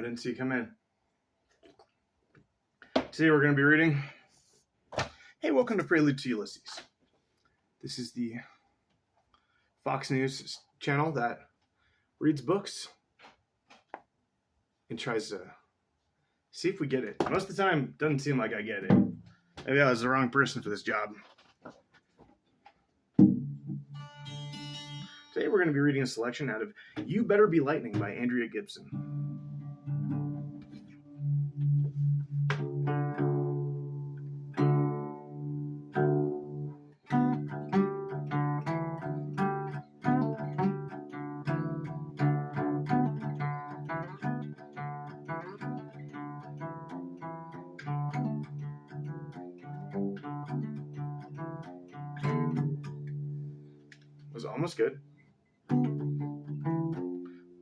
didn't see you come in. Today we're going to be reading. Hey, welcome to Prelude to Ulysses. This is the Fox News channel that reads books and tries to see if we get it. Most of the time, it doesn't seem like I get it. Maybe I was the wrong person for this job. Today we're going to be reading a selection out of You Better Be Lightning by Andrea Gibson. Was almost good.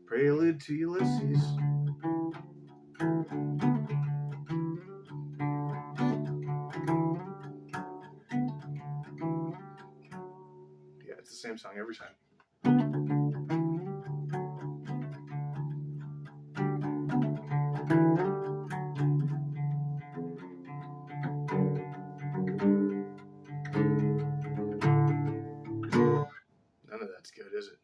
Prelude to Ulysses. Yeah, it's the same song every time. None of that's good, is it?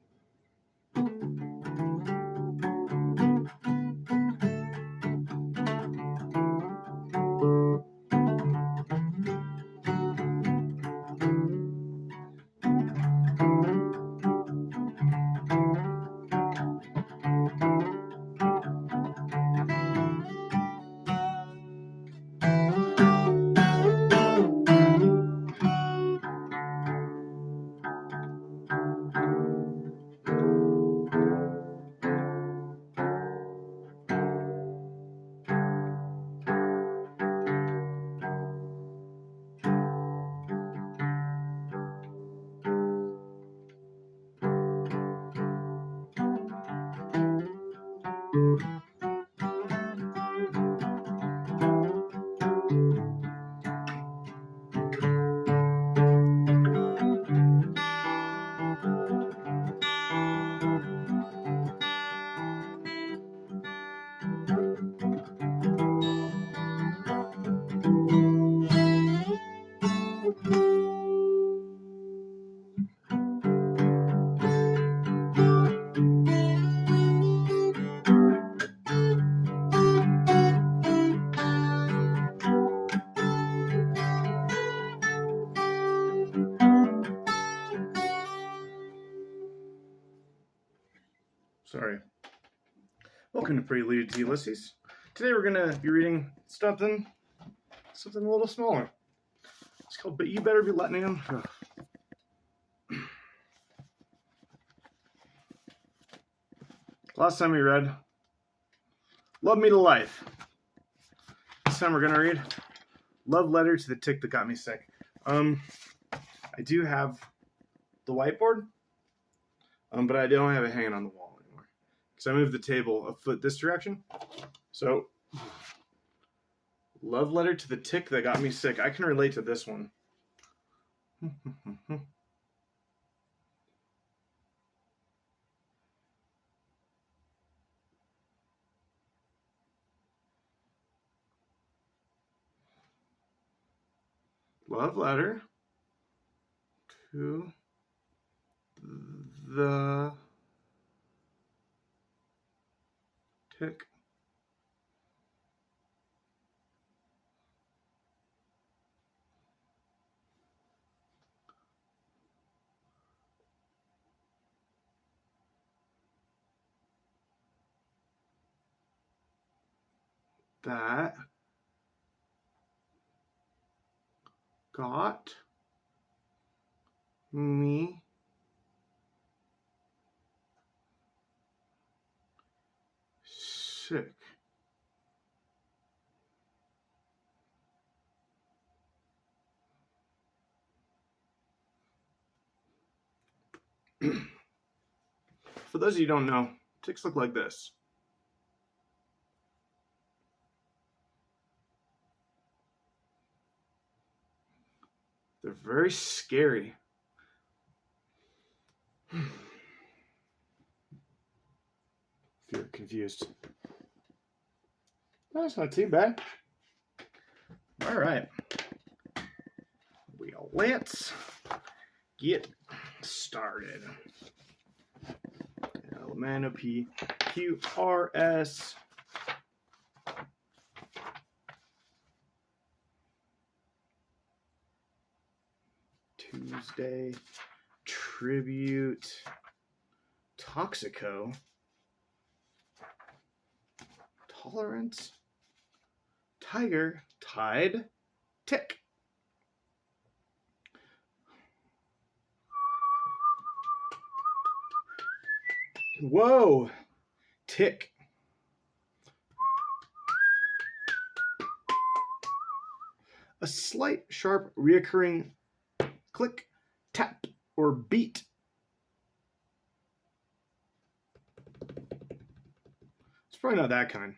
Sorry. Welcome to Prelude to Ulysses. Today we're going to be reading something a little smaller. It's called But You Better Be Letting Him. Last time we read Love Me to Life. This time we're going to read Love Letter to the Tick That Got Me Sick. I do have the whiteboard, but I don't have it hanging on the wall anymore because I moved the table a foot this direction. So, Love Letter to the Tick That Got Me Sick. I can relate to this one. Love letter to the tick that got me sick. For those of you who don't know, ticks look like this. They're very scary. If you're confused. That's not too bad. All right. Let's get started. Elemento P, Q, R, S. Tuesday, Tribute, Toxico, Tolerance, Tiger, Tide, Tick. Whoa, Tick. A slight, sharp, reoccurring click, tap, or beat. It's probably not that kind.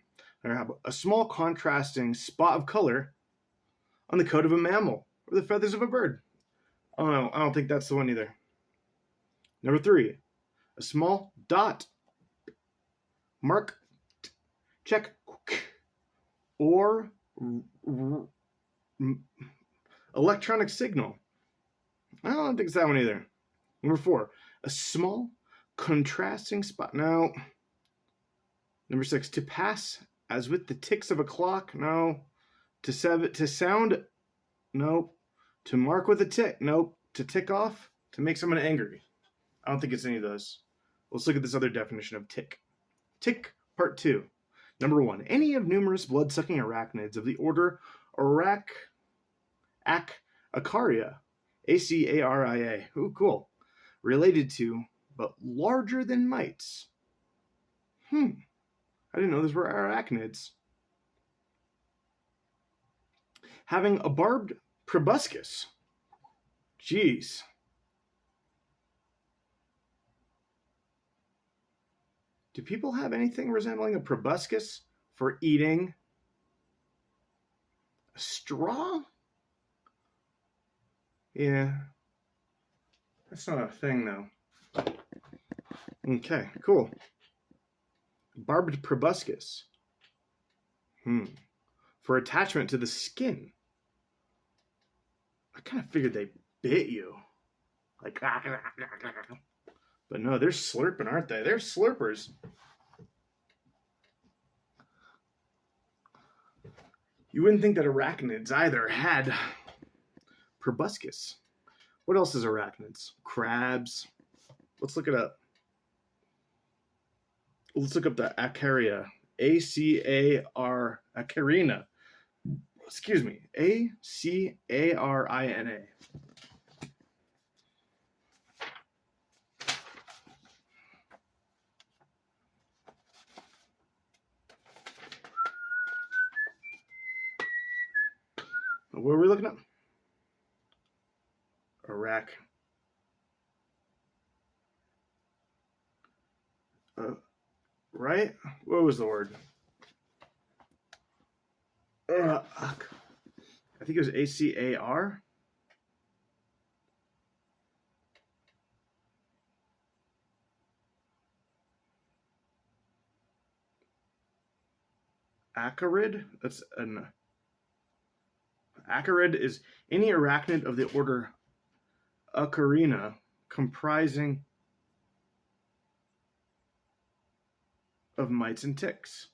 A small contrasting spot of color on the coat of a mammal or the feathers of a bird. Oh no, I don't think that's the one either. Number 3, a small dot, mark, check, or electronic signal. I don't think it's that one either. Number 4, a small contrasting spot. No. Number 6, to pass as with the ticks of a clock. No. To sound. Nope. To mark with a tick. Nope. To tick off. To make someone angry. I don't think it's any of those. Let's look at this other definition of tick. Tick, part 2. Number 1, any of numerous blood-sucking arachnids of the order Acaria. Acaria. Ooh, cool. Related to, but larger than mites. I didn't know those were arachnids. Having a barbed proboscis. Jeez. Do people have anything resembling a proboscis for eating? A straw? Yeah. That's not a thing, though. Okay, cool. Barbed proboscis. For attachment to the skin. I kind of figured they bit you. Like, but no, they're slurping, aren't they? They're slurpers. You wouldn't think that arachnids either had proboscis. What else is arachnids? Crabs. Let's look it up. Let's look up the Acaria. Acarina. Excuse me. Acarina. What are we looking up? Iraq. Right? What was the word? I think it was ACAR. Acarid? That's an Acarid is any arachnid of the order Acarina comprising of mites and ticks.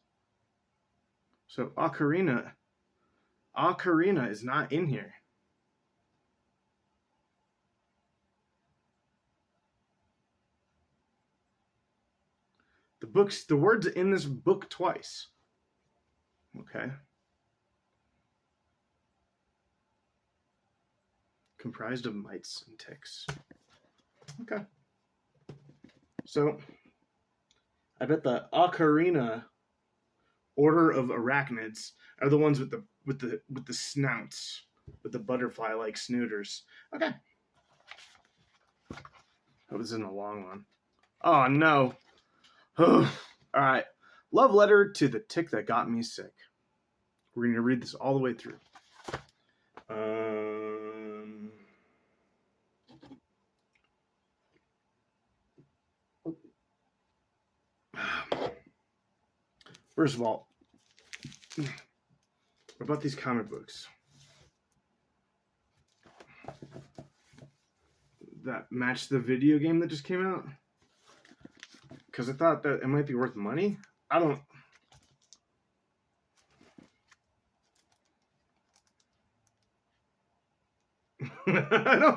So Acarina is not in here. The word's in this book twice. Okay. Comprised of mites and ticks. Okay. So I bet the Acarina order of arachnids are the ones with the snouts, with the butterfly-like snooters. Okay. Hope this isn't a long one. Oh no. All right. Love letter to the tick that got me sick. We're going to read this all the way through. First of all, What about these comic books that match the video game that just came out? Because I thought that it might be worth money. I don't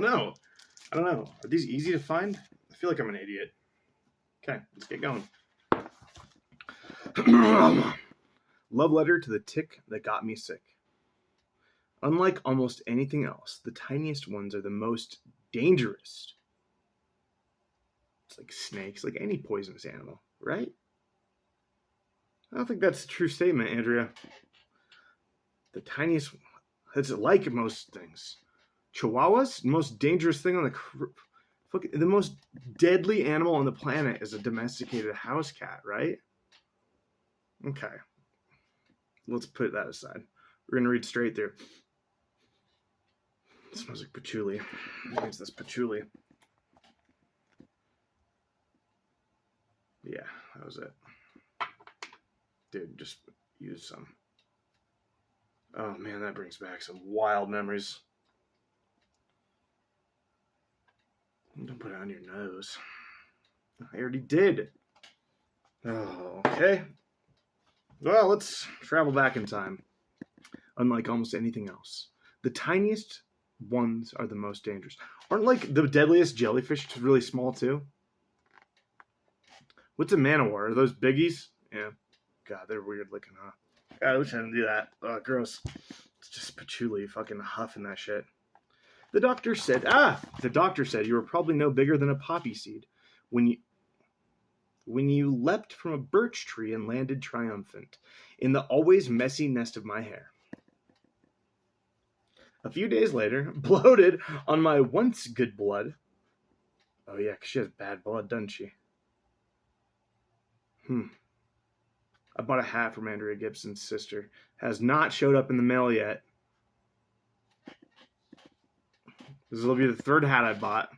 know. Are these easy to find? I feel like I'm an idiot. Okay, let's get going. Love letter to the tick that got me sick. Unlike almost anything else, the tiniest ones are the most dangerous. It's like snakes, like any poisonous animal, right? I don't think that's a true statement, Andrea. The tiniest, it's like most things. Chihuahuas, most dangerous thing on the most deadly animal on the planet is a domesticated house cat, right? Okay. Let's put that aside. We're going to read straight through. It smells like patchouli. What is this patchouli? Yeah, that was it. Dude, just use some. Oh man, that brings back some wild memories. Don't put it on your nose. I already did. Oh, okay. Well, let's travel back in time. Unlike almost anything else, the tiniest ones are the most dangerous. Aren't like the deadliest jellyfish really small too? What's a man-o-war? Are those biggies? Yeah. God, they're weird looking, huh? God, I wish I didn't do that. Oh, gross. It's just patchouli fucking huffing that shit. The doctor said you were probably no bigger than a poppy seed when you leapt from a birch tree and landed triumphant in the always messy nest of my hair. A few days later, bloated on my once good blood. Oh yeah, 'cause she has bad blood, doesn't she? I bought a hat from Andrea Gibson's sister. Has not showed up in the mail yet. This will be the third hat I bought.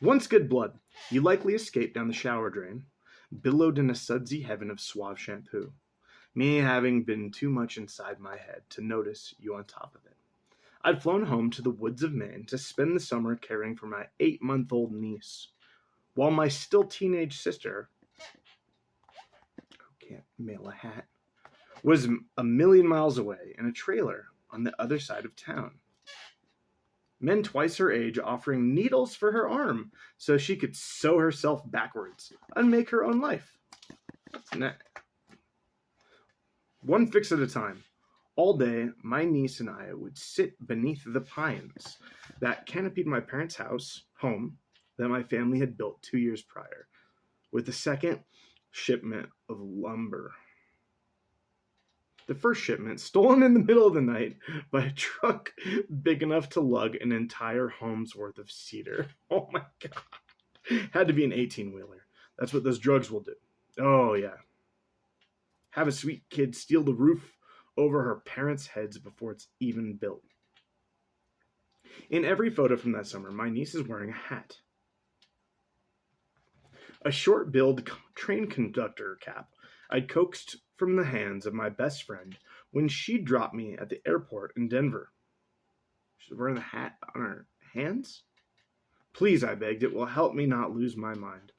Once good blood, you likely escaped down the shower drain, billowed in a sudsy heaven of suave shampoo, me having been too much inside my head to notice you on top of it. I'd flown home to the woods of Maine to spend the summer caring for my 8-month-old niece, while my still teenage sister, who can't mail a hat, was a million miles away in a trailer on the other side of town. Men twice her age offering needles for her arm so she could sew herself backwards and make her own life. One fix at a time. All day, my niece and I would sit beneath the pines that canopied my parents' home that my family had built 2 years prior, with the second shipment of lumber. The first shipment, stolen in the middle of the night by a truck big enough to lug an entire home's worth of cedar. Oh my God. Had to be an 18-wheeler. That's what those drugs will do. Oh yeah. Have a sweet kid steal the roof over her parents' heads before it's even built. In every photo from that summer, my niece is wearing a hat. A short-billed train conductor cap I'd coaxed from the hands of my best friend when she dropped me at the airport in Denver. She's wearing the hat on her hands? Please, I begged, it will help me not lose my mind.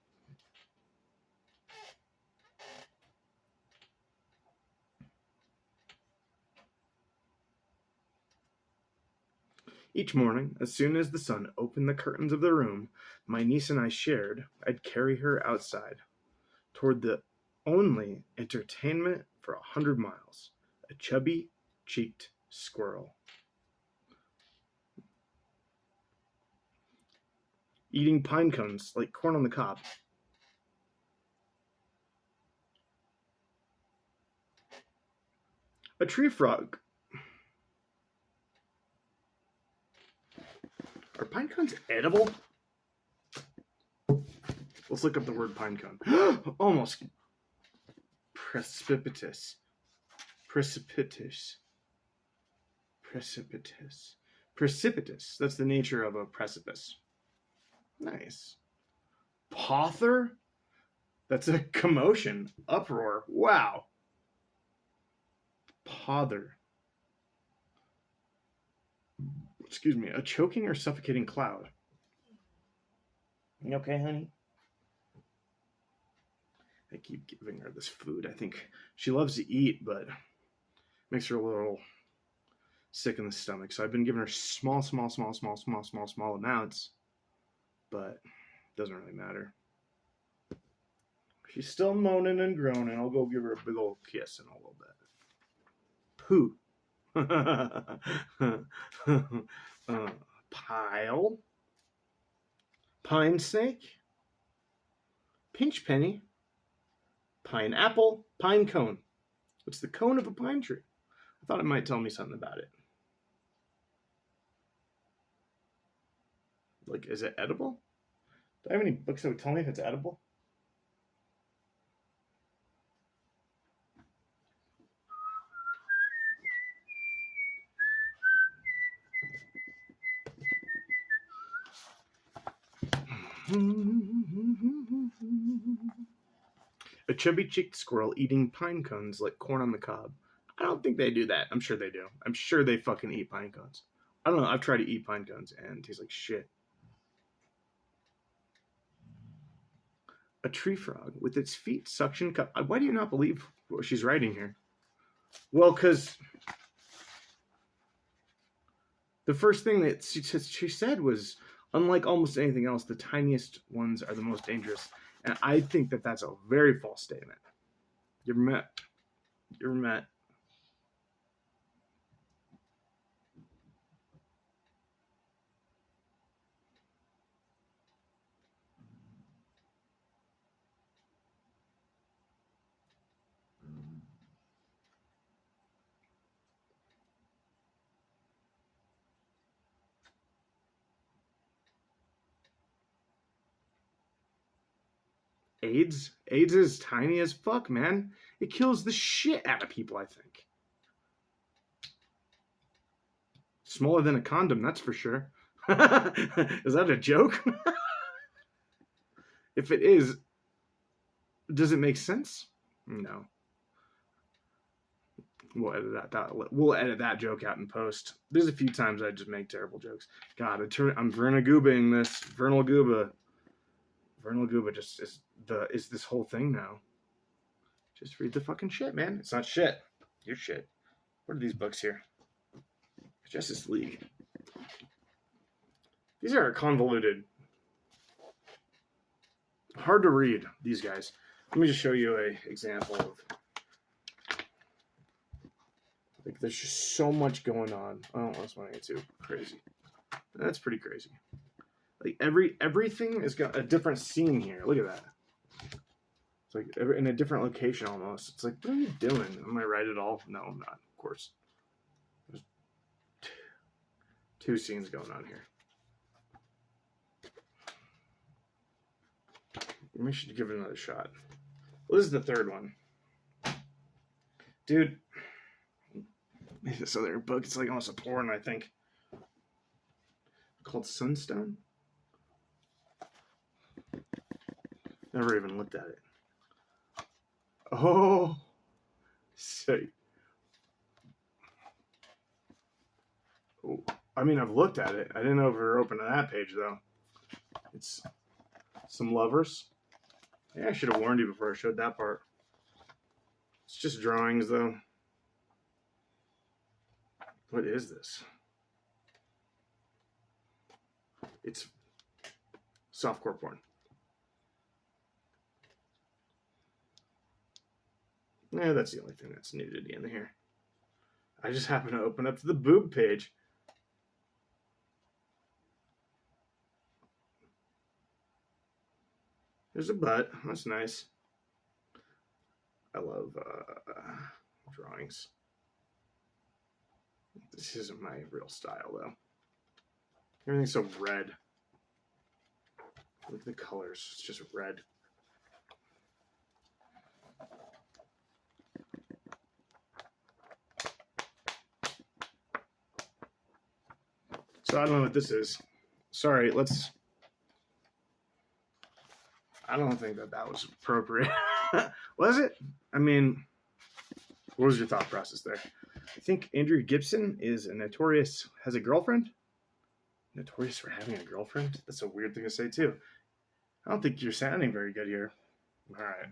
Each morning, as soon as the sun opened the curtains of the room my niece and I shared, I'd carry her outside toward the only entertainment for 100 miles, a chubby-cheeked squirrel. Eating pine cones like corn on the cob. A tree frog. Are pine cones edible? Let's look up the word pine cone. Almost. Precipitous. Precipitous. Precipitous. Precipitous. That's the nature of a precipice. Nice. Pother? That's a commotion. Uproar. Wow. Pother. Excuse me. A choking or suffocating cloud. You okay, honey? I keep giving her this food. I think she loves to eat, but makes her a little sick in the stomach. So I've been giving her small amounts, but it doesn't really matter. She's still moaning and groaning. I'll go give her a big old kiss in a little bit. Pooh. Pile. Pine snake. Pinch penny. Pineapple. Pine cone. What's the cone of a pine tree? I thought it might tell me something about it. Like, is it edible? Do I have any books that would tell me if it's edible? A chubby-cheeked squirrel eating pine cones like corn on the cob. I don't think they do that. I'm sure they do. I'm sure they fucking eat pine cones. I don't know. I've tried to eat pine cones and it tastes like shit. A tree frog with its feet suction cup. Why do you not believe what she's writing here? Well, because the first thing that she said was, unlike almost anything else, the tiniest ones are the most dangerous. And I think that that's a very false statement. You ever met AIDS? AIDS is tiny as fuck, man. It kills the shit out of people, I think. Smaller than a condom, that's for sure. Is that a joke? If it is, does it make sense? No. We'll edit that joke out in post. There's a few times I just make terrible jokes. God, I'm Vernal Goobaing this. Vernal Gooba. Vernal Gooba just is this whole thing now. Just read the fucking shit, man. It's not shit. You're shit. What are these books here? Justice League. These are convoluted. Hard to read, these guys. Let me just show you an example of... Like, there's just so much going on. I don't want to get too crazy. That's pretty crazy. Like, everything has got a different scene here. Look at that. It's like in a different location almost. It's like, what are you doing? Am I right at all? No, I'm not, of course. There's two scenes going on here. We should give it another shot. Well, this is the third one. Dude. This other book, it's like almost a porn, I think. Called Sunstone? Never even looked at it. Oh, sick. Oh, I mean, I've looked at it. I didn't know if we were open to that page, though. It's some lovers. Yeah, I should have warned you before I showed that part. It's just drawings, though. What is this? It's softcore porn. Yeah, that's the only thing that's nudity in here. I just happen to open up to the boob page. There's a butt. That's nice. I love drawings. This isn't my real style, though. Everything's so red. Look at the colors. It's just red. So I don't know what this is. Sorry, let's... I don't think that was appropriate. Was it? I mean, what was your thought process there? I think Andrew Gibson has a girlfriend. Notorious for having a girlfriend? That's a weird thing to say, too. I don't think you're sounding very good here. All right.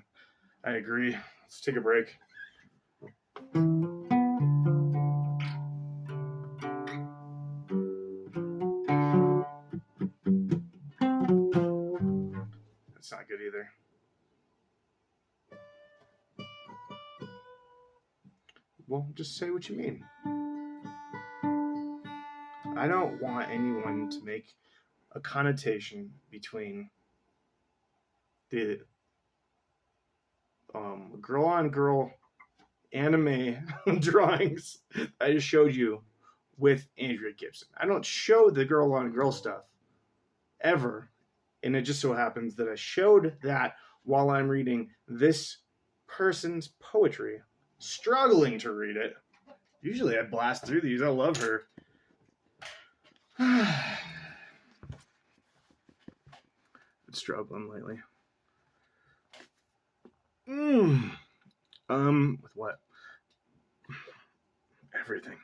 I agree. Let's take a break. That's not good either. Well, just say what you mean. I don't want anyone to make a connotation between the girl-on-girl anime drawings I just showed you with Andrea Gibson. I don't show the girl-on-girl stuff ever, and it just so happens that I showed that while I'm reading this person's poetry, struggling to read it. Usually I blast through these. I love her. Been struggling lately. With what? Everything.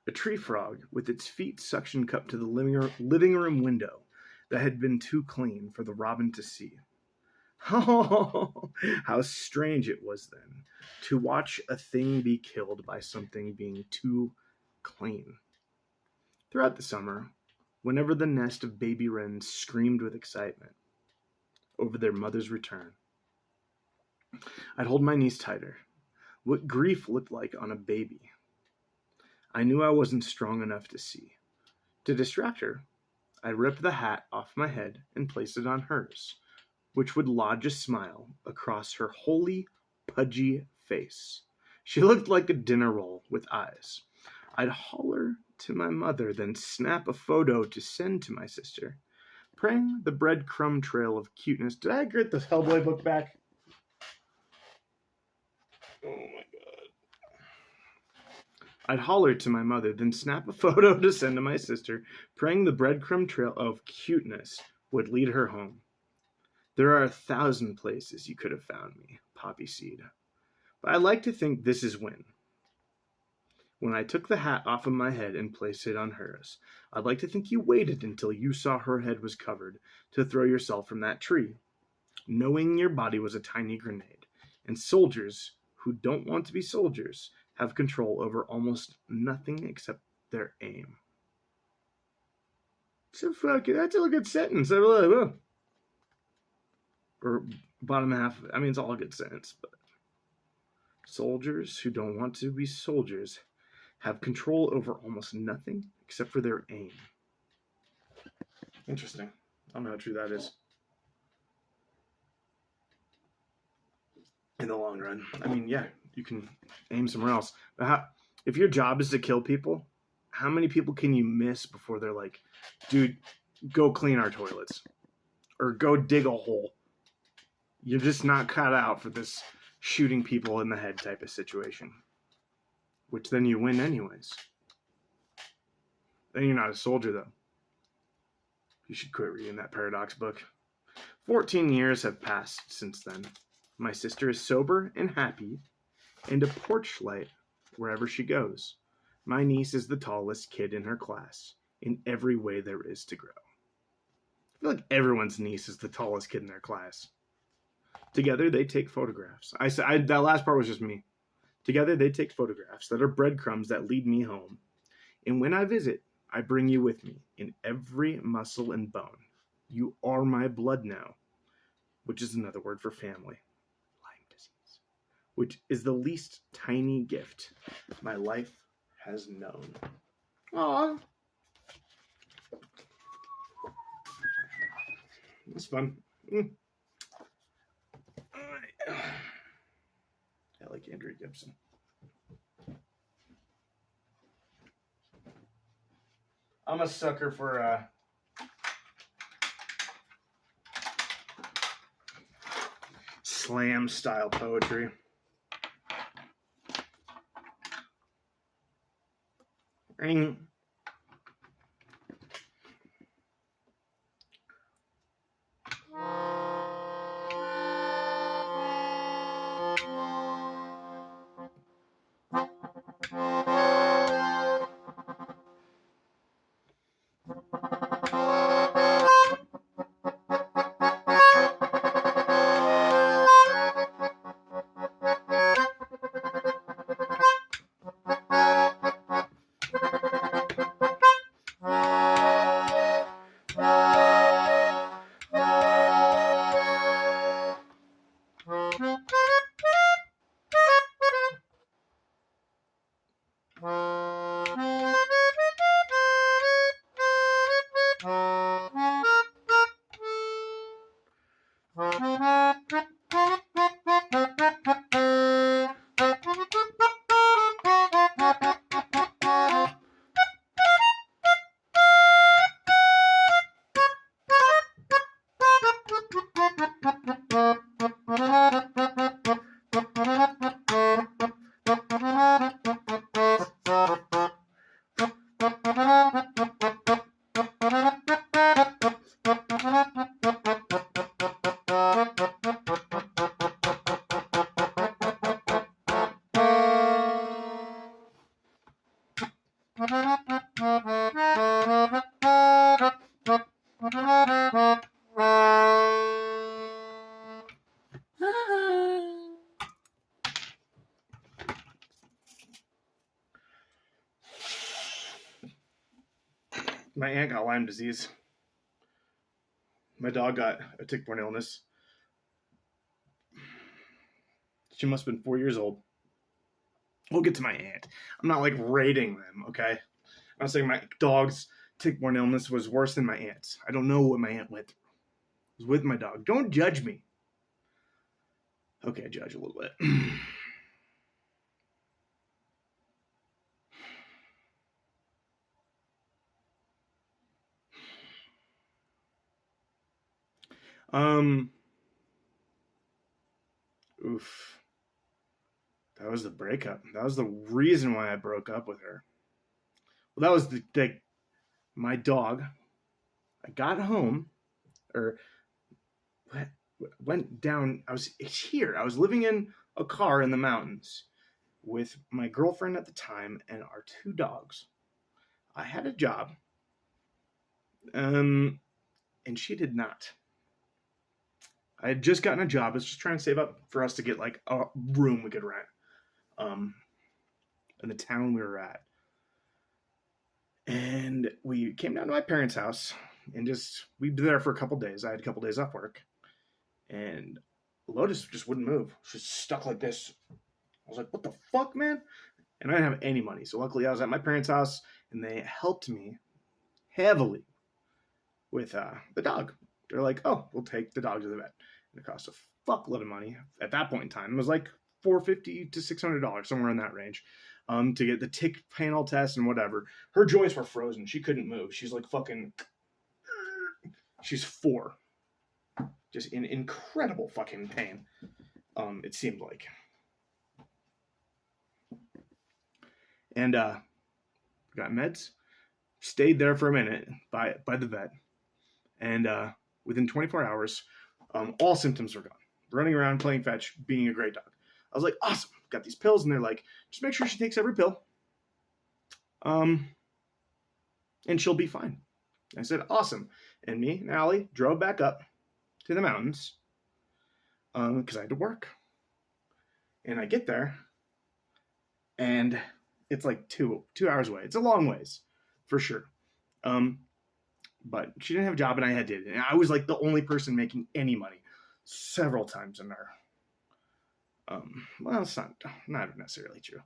A tree frog with its feet suction cupped to the living room window that had been too clean for the robin to see. Oh, how strange it was then to watch a thing be killed by something being too clean. Throughout the summer, whenever the nest of baby wrens screamed with excitement over their mother's return, I'd hold my niece tighter. What grief looked like on a baby, I knew I wasn't strong enough to see. To distract her, I ripped the hat off my head and placed it on hers, which would lodge a smile across her wholly pudgy face. She looked like a dinner roll with eyes. I'd holler to my mother, then snap a photo to send to my sister, praying the breadcrumb trail of cuteness. Did I get this Hellboy book back? Oh my god. I'd holler to my mother, then snap a photo to send to my sister, praying the breadcrumb trail of cuteness would lead her home. There are 1,000 places you could have found me, poppy seed. But I like to think this is when I took the hat off of my head and placed it on hers. I'd like to think you waited until you saw her head was covered to throw yourself from that tree, knowing your body was a tiny grenade. And soldiers who don't want to be soldiers have control over almost nothing except their aim. So that's a good sentence. Or bottom half, I mean, it's all a good sentence, but soldiers who don't want to be soldiers have control over almost nothing except for their aim. Interesting. I don't know how true that is. In the long run. I mean, yeah, you can aim somewhere else. But if your job is to kill people, how many people can you miss before they're like, dude, go clean our toilets? Or go dig a hole? You're just not cut out for this shooting people in the head type of situation. Which then you win anyways. Then you're not a soldier, though. You should quit reading that Paradox book. 14 years have passed since then. My sister is sober and happy, and a porch light wherever she goes. My niece is the tallest kid in her class, in every way there is to grow. I feel like everyone's niece is the tallest kid in their class. Together, they take photographs. That last part was just me. Together, they take photographs that are breadcrumbs that lead me home. And when I visit, I bring you with me in every muscle and bone. You are my blood now, which is another word for family. Lyme disease, which is the least tiny gift my life has known. Aww. That's fun. I like Andrew Gibson. I'm a sucker for slam style poetry. My aunt got Lyme disease. My dog got a tick-borne illness. She must have been 4 years old. We'll get to my aunt. I'm not like rating them, okay? I'm not saying my dog's tick-borne illness was worse than my aunt's. I don't know what my aunt went through. It was with my dog. Don't judge me. Okay, I judge a little bit. Oof. That was the breakup. That was the reason why I broke up with her. Well, that was my dog. I got home, or went down. It's here. I was living in a car in the mountains with my girlfriend at the time and our 2 dogs. I had a job, and she did not. I had just gotten a job. I was just trying to save up for us to get like a room we could rent in the town we were at. And we came down to my parents' house and we'd be there for a couple days. I had a couple days off work. And Lotus just wouldn't move. She was stuck like this. I was like, what the fuck, man? And I didn't have any money. So luckily I was at my parents' house and they helped me heavily with the dog. They're like, oh, we'll take the dog to the vet. And it cost a fuckload of money. At that point in time, it was like $450 to $600, somewhere in that range, to get the tick panel test and whatever. Her joints were frozen. She couldn't move. She's like fucking... She's 4. Just in incredible fucking pain, it seemed like. And got meds. Stayed there for a minute by the vet. And within 24 hours, all symptoms were gone. Running around, playing fetch, being a great dog. I was like, awesome. Got these pills, and they're like, just make sure she takes every pill. And she'll be fine. I said, awesome. And me and Allie drove back up to the mountains because I had to work. And I get there, and it's like two hours away. It's a long ways, for sure. But she didn't have a job, and I did. And I was like the only person making any money several times in there. Well, it's not necessarily true.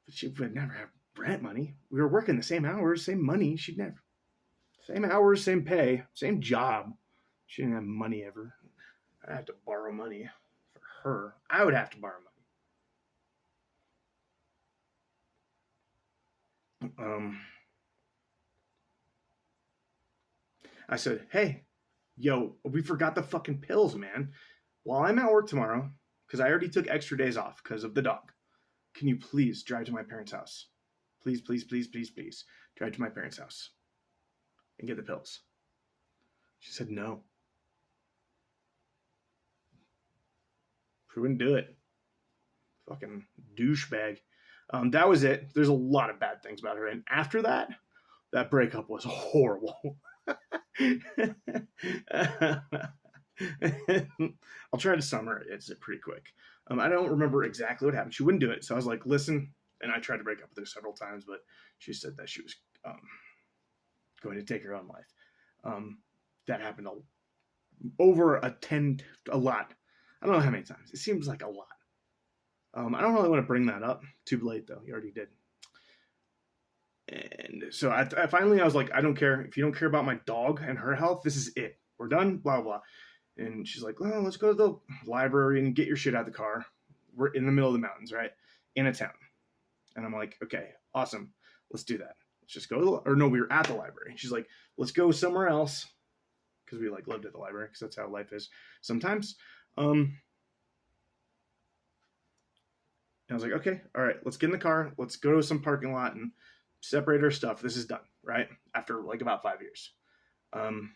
But she would never have rent money. We were working the same hours, same money. She'd never. Same hours, same pay, same job. She didn't have money ever. I had to borrow money for her. I would have to borrow money. I said, hey, yo, we forgot the fucking pills, man. While I'm at work tomorrow, because I already took extra days off because of the dog, can you please drive to my parents' house? Please, please, please, please, please. Drive to my parents' house and get the pills. She said no. She wouldn't do it. Fucking douchebag. That was it. There's a lot of bad things about her. And after that, that breakup was horrible. I'll try to summarize it pretty quick. I don't remember exactly what happened. She wouldn't do it. So I was like, listen. And I tried to break up with her several times, but she said that she was going to take her own life. That happened over a lot. I don't know how many times. It seems like a lot. I don't really want to bring that up. Too late, though. You already did. And so I finally was like, I don't care. If you don't care about my dog and her health, this is it. We're done, blah, blah. And she's like, "Oh, let's go to the library and get your shit out of the car. We're in the middle of the mountains, right? In a town." And I'm like, "Okay, awesome. Let's do that. Let's just go to the, or no, we were at the library." She's like, "Let's go somewhere else." Because we like lived at the library, because that's how life is sometimes. And I was like, "Okay, all right, let's get in the car. Let's go to some parking lot and separate our stuff. This is done, right?" After like about 5 years. and,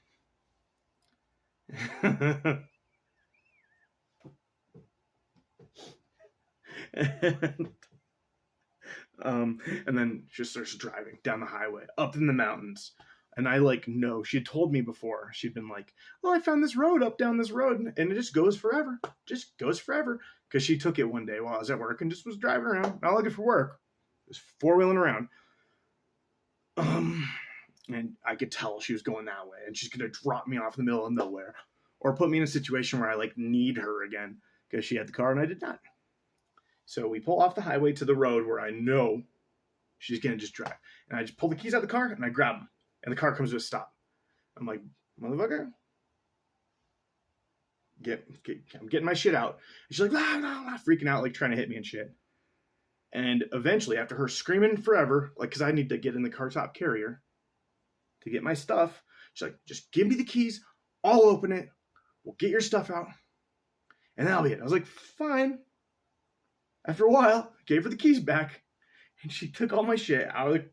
and then she just starts driving down the highway, up in the mountains. And I like know she had told me before. She'd been like, "Oh, I found this road up down this road, and it just goes forever. Just goes forever." Because she took it one day while I was at work and just was driving around, not looking for work. Just four-wheeling around. And I could tell she was going that way, and she's gonna drop me off in the middle of nowhere, or put me in a situation where I like need her again because she had the car and I did not. So we pull off the highway to the road where I know she's gonna just drive, and I just pull the keys out of the car and I grab them, and the car comes to a stop. I'm like, "Motherfucker, I'm getting my shit out." And she's like, "No," freaking out, like trying to hit me and shit. And eventually, after her screaming forever, like, because I need to get in the car top carrier to get my stuff, she's like, "Just give me the keys. I'll open it. We'll get your stuff out, and that'll be it." I was like, "Fine." After a while, I gave her the keys back, and she took all my shit out of the,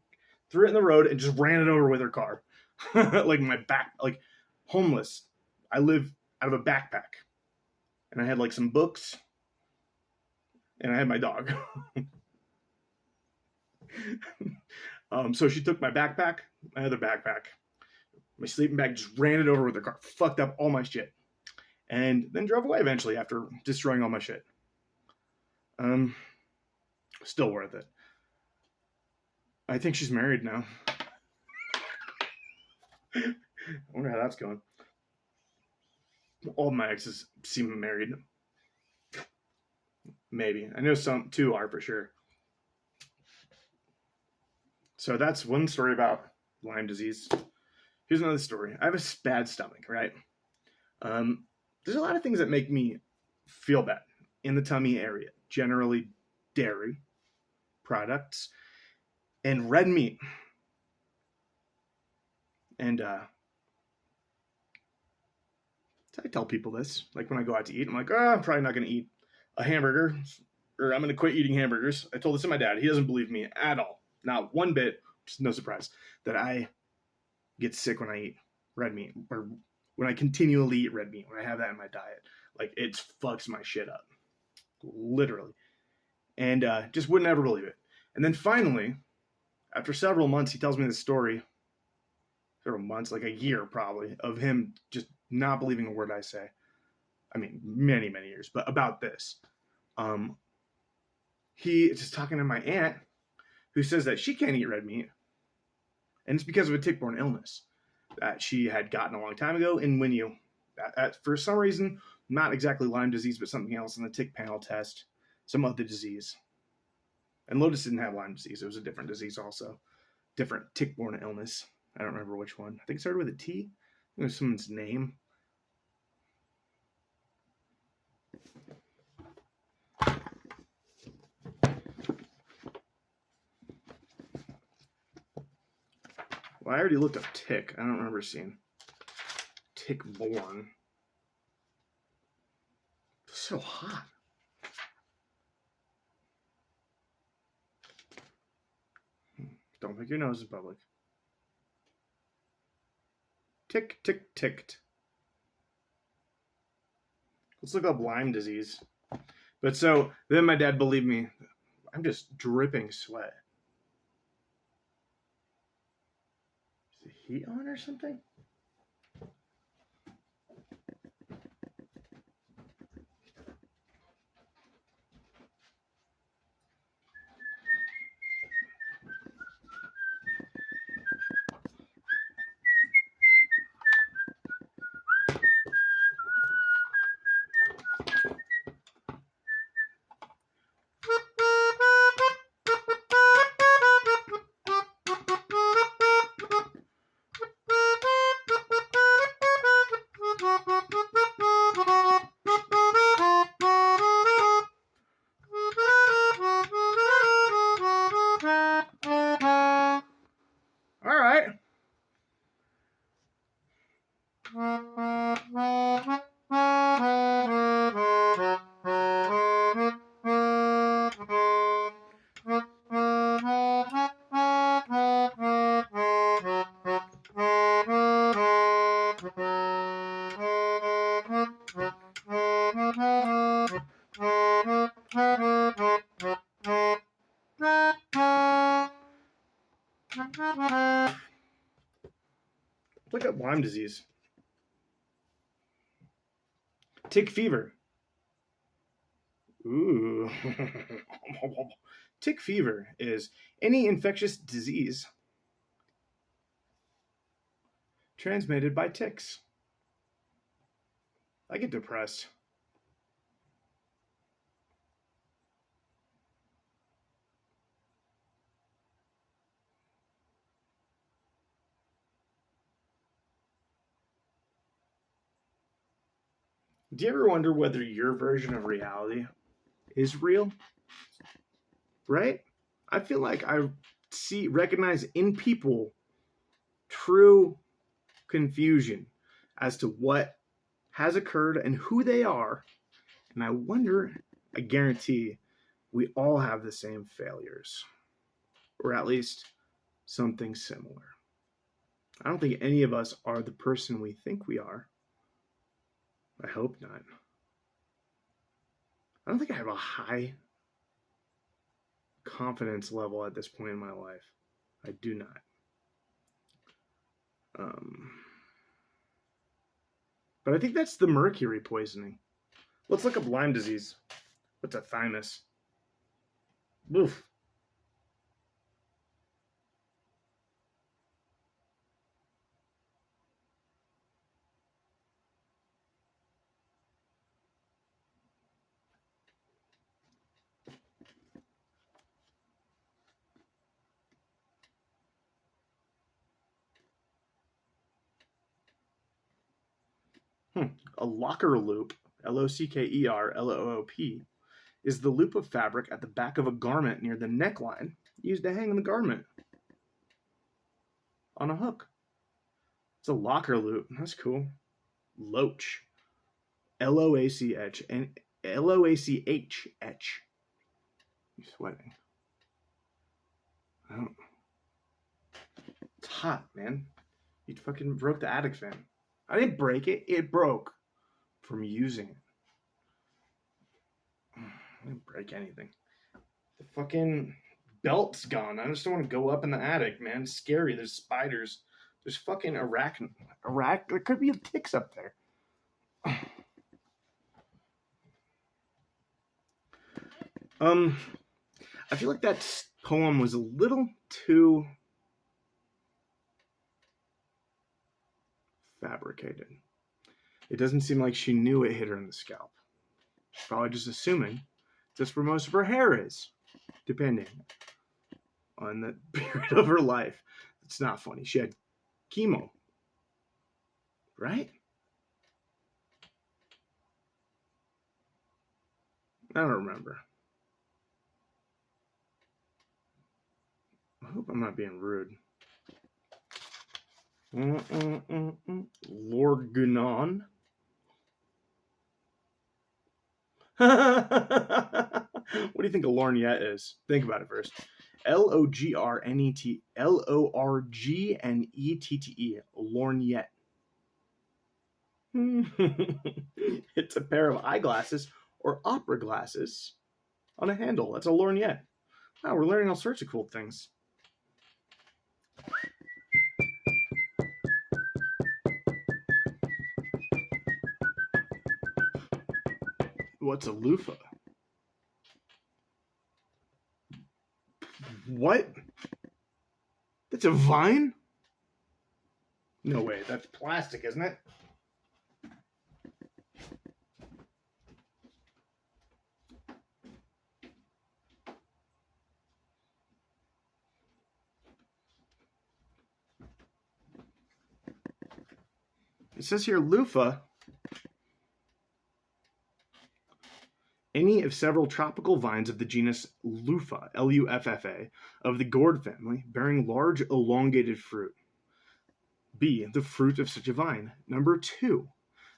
threw it in the road, and just ran it over with her car. Like my back, like homeless. I live out of a backpack, and I had like some books, and I had my dog. So she took my backpack, my other backpack, my sleeping bag, just ran it over with her car, fucked up all my shit, and then drove away eventually after destroying all my shit. Still worth it. I think she's married now. I wonder how that's going. All my exes seem married. Maybe. I know some, two are for sure. So that's one story about Lyme disease. Here's another story. I have a bad stomach, right? There's a lot of things that make me feel bad in the tummy area. Generally, dairy products and red meat. And I tell people this, like when I go out to eat, I'm like, "Oh, I'm probably not going to eat a hamburger, or I'm going to quit eating hamburgers." I told this to my dad. He doesn't believe me at all. Not one bit. Just no surprise that I get sick when I eat red meat, or when I continually eat red meat, when I have that in my diet. Like, it fucks my shit up. Literally. And just wouldn't ever believe it. And then finally, after several months, he tells me this story. Several months, like a year probably, of him just not believing a word I say. I mean, many, many years, but about this. He is just talking to my aunt, who says that she can't eat red meat, and it's because of a tick-borne illness that she had gotten a long time ago. And when you, for some reason, not exactly Lyme disease, but something else in the tick panel test, some other disease. And Lotus didn't have Lyme disease. It was a different disease also. Different tick-borne illness. I don't remember which one. I think it started with a T. It was someone's name. Well, I already looked up tick. I don't remember seeing tick-borne. It's so hot. Don't pick your nose in public. Tick, tick, ticked. Let's look up Lyme disease. But so, then my dad believed me. I'm just dripping sweat. Is the heat on or something? Look at Lyme disease. Tick fever. Ooh. Tick fever is any infectious disease transmitted by ticks. I get depressed. Do you ever wonder whether your version of reality is real? Right? I feel like I recognize in people true confusion as to what has occurred and who they are. And I wonder, I guarantee, we all have the same failures, or at least something similar. I don't think any of us are the person we think we are. I hope not. I don't think I have a high confidence level at this point in my life. I do not. But I think that's the mercury poisoning. Let's look up Lyme disease. What's a thymus? Oof. A locker loop, Lockerloop, is the loop of fabric at the back of a garment near the neckline used to hang the garment on a hook. It's a locker loop. That's cool. Loach. Loach. And Loachh. You're sweating. Oh. It's hot, man. You fucking broke the attic fan. I didn't break it. It broke from using it. I didn't break anything. The fucking belt's gone. I just don't want to go up in the attic, man. It's scary. There's spiders. There's fucking there could be ticks up there. I feel like that poem was a little too fabricated. It doesn't seem like she knew it hit her in the scalp. She's probably just assuming that's where most of her hair is, depending on the period of her life. It's not funny. She had chemo, right? I don't remember. I hope I'm not being rude. Lorgnon. What do you think a lorgnette is? Think about it first. Logrgnette. Lorgnette. Lorgnette. It's a pair of eyeglasses or opera glasses on a handle. That's a lorgnette. Wow, we're learning all sorts of cool things. What's a loofah? What? That's a vine? No way. That's plastic, isn't it? It says here loofah. Any of several tropical vines of the genus Luffa, Luffa, of the gourd family, bearing large elongated fruit. B. The fruit of such a vine. Number 2.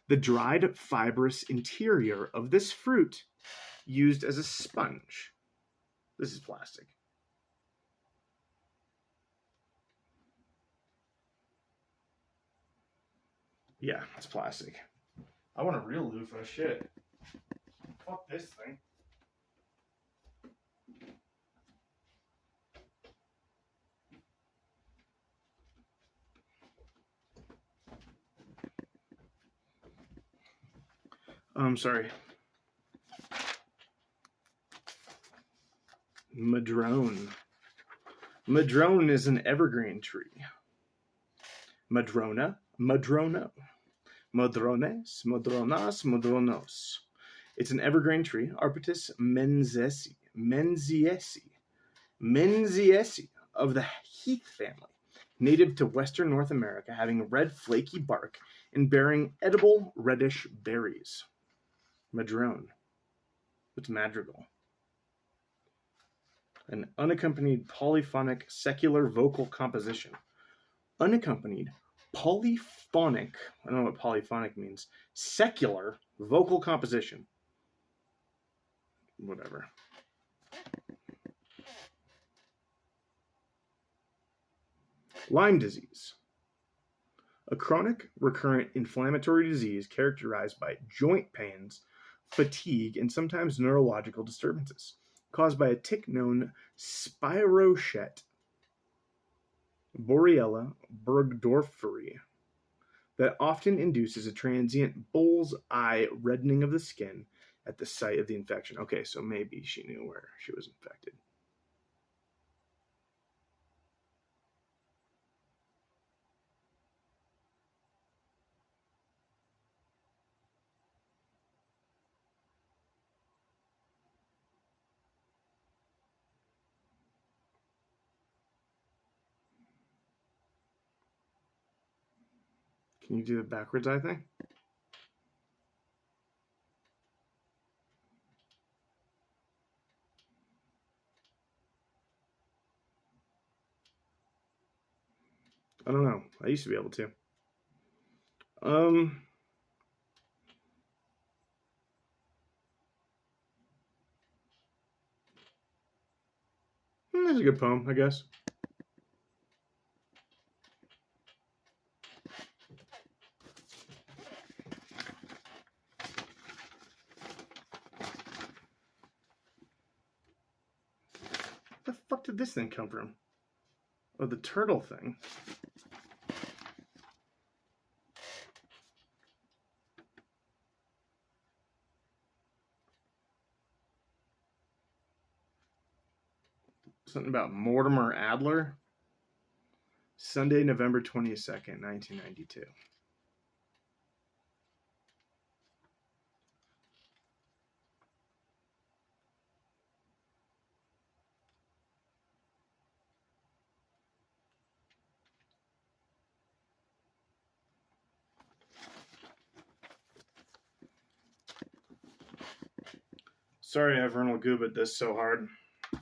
The dried fibrous interior of this fruit used as a sponge. This is plastic. Yeah, it's plastic. I want a real loofah. Shit. Fuck this thing. I'm sorry. Madrone. Madrone is an evergreen tree. Madrona, madrono. Madrones, madronas, madronos. It's an evergreen tree, Arbutus menziesi, of the heath family, native to western North America, having red flaky bark and bearing edible reddish berries. Madrone. It's madrigal. An unaccompanied polyphonic secular vocal composition. Unaccompanied polyphonic, I don't know what polyphonic means, secular vocal composition. Whatever. Lyme disease. A chronic, recurrent inflammatory disease characterized by joint pains, fatigue, and sometimes neurological disturbances, caused by a tick known Spirochete Borrelia burgdorferi that often induces a transient bull's eye reddening of the skin at the site of the infection. Okay, so maybe she knew where she was infected. Can you do the backwards eye thing? I don't know. I used to be able to. That's a good poem, I guess. Where the fuck did this thing come from? Oh, the turtle thing. Something about Mortimer Adler. Sunday, November 22nd, 1992. Sorry I have Vernal Gooba this so hard. I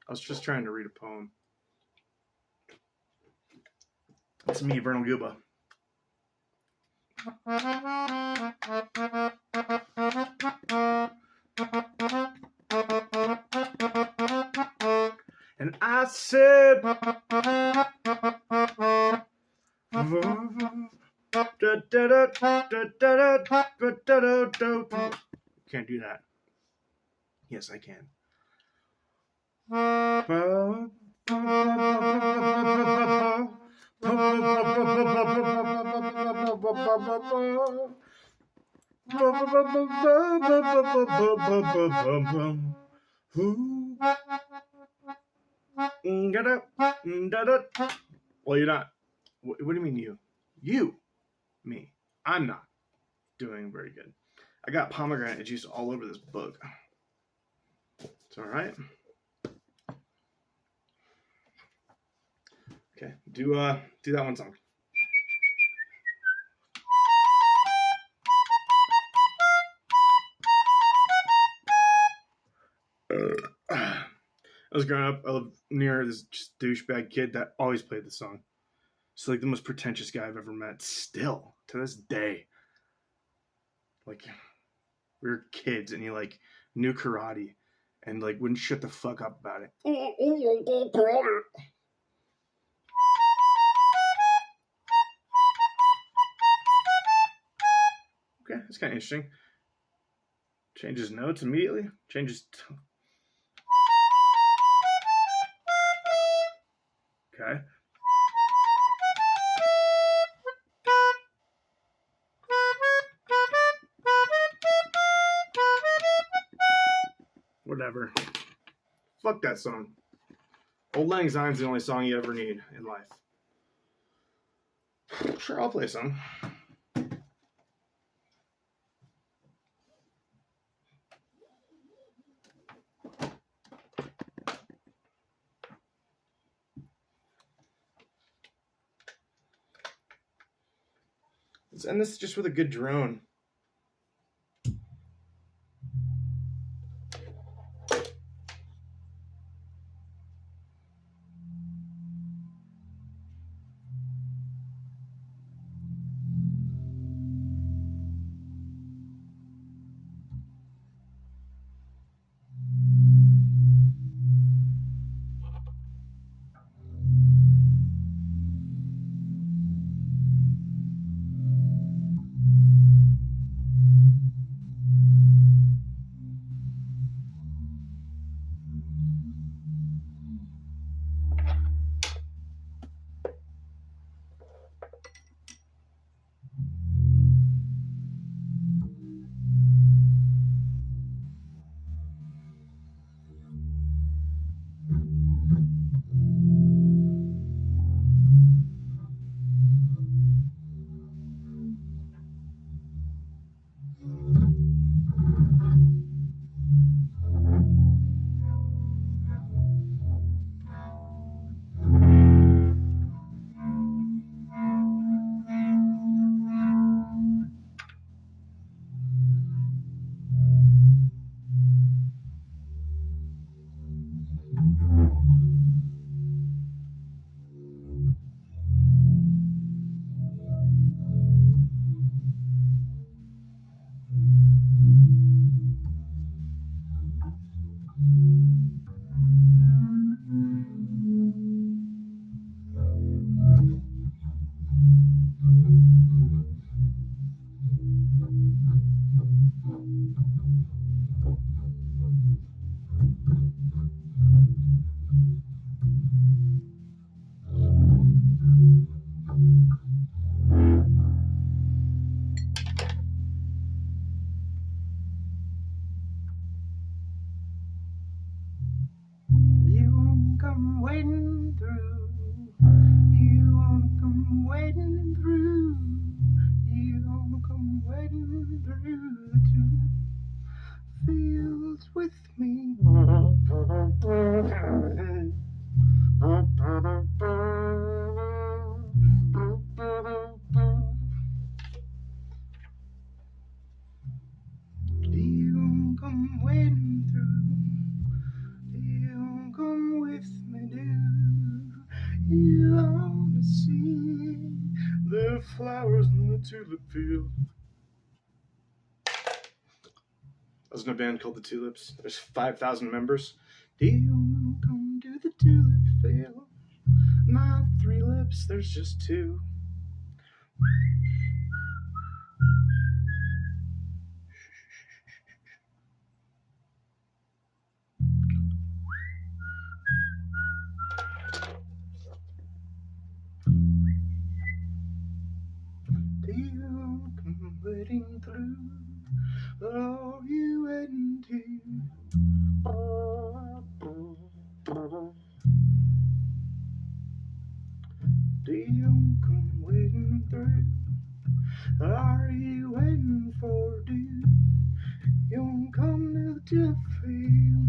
was just trying to read a poem. It's me, Vernal Gooba. And I said, can't do that. Yes, I can. Well, you're not. What do you mean you? You. Me. I'm not doing very good. I got pomegranate juice all over this book. It's all right. Okay, do that one song. I was growing up, I lived near this just douchebag kid that always played the song. It's like the most pretentious guy I've ever met. Still, to this day. Like, we were kids and he like knew karate and like wouldn't shut the fuck up about it. Oh, karate. Okay, that's good. kind of interesting. Changes notes immediately. Changes. Okay. Whatever. Fuck that song. Old Lang Syne's the only song you ever need in life. Sure, I'll play a song. Let's end this just with a good drone. Wading through, you wanna come wading through, you wanna come wading through the tulip fields with me. Do you wanna come wading through? Do you wanna come with me? Do you wanna see the flowers in the tulip field? I was in a band called the Tulips. There's 5,000 members. Do you wanna come to the tulip field? Not 3 lips, there's just 2. Do you wanna come wading through? Are you waiting to? Do you come wading through? Are you waiting for? Do you come to the tulip field?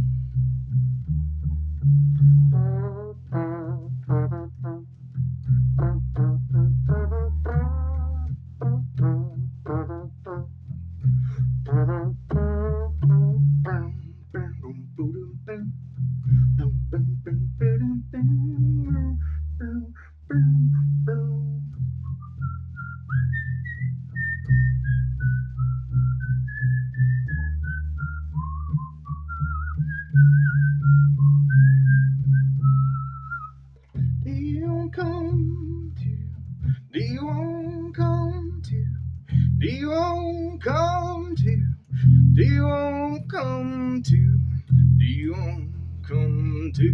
Do you want to come to? Do you want to come to? Do you want to come? to? Do you want come to?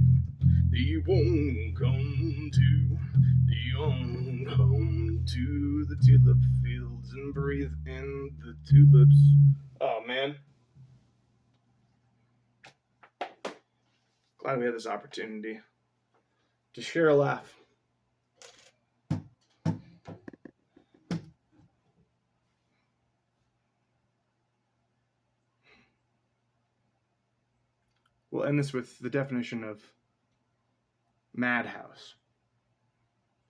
Do you want come to? Do you want come to the tulip fields and breathe in the tulips? Oh man. Glad we had this opportunity to share a laugh. We'll end this with the definition of madhouse.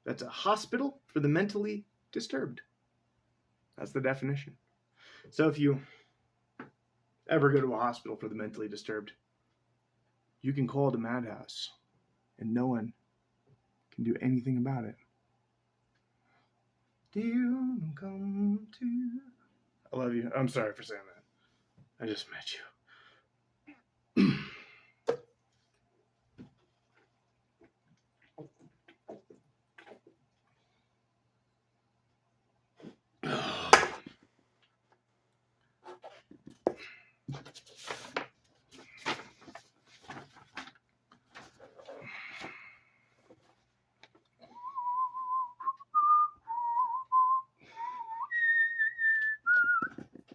That's a hospital for the mentally disturbed. That's the definition. So if you ever go to a hospital for the mentally disturbed, you can call it a madhouse, and no one can do anything about it. Do you come to? I love you. I'm sorry for saying that. I just met you.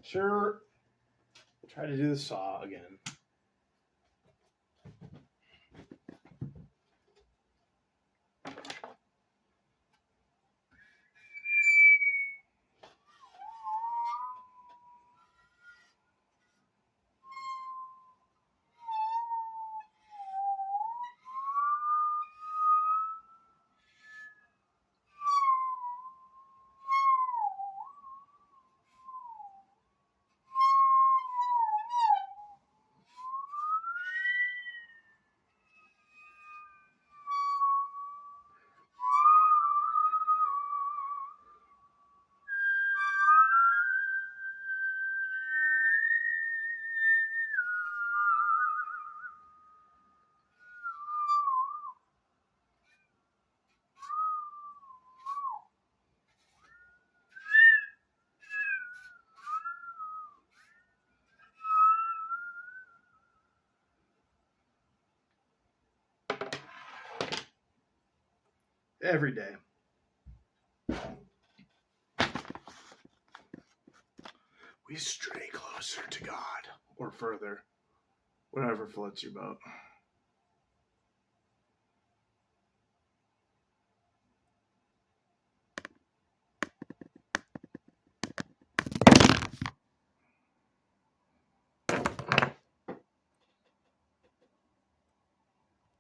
Sure. Try to do the saw again. Every day. We stray closer to God, or further, whatever floats your boat.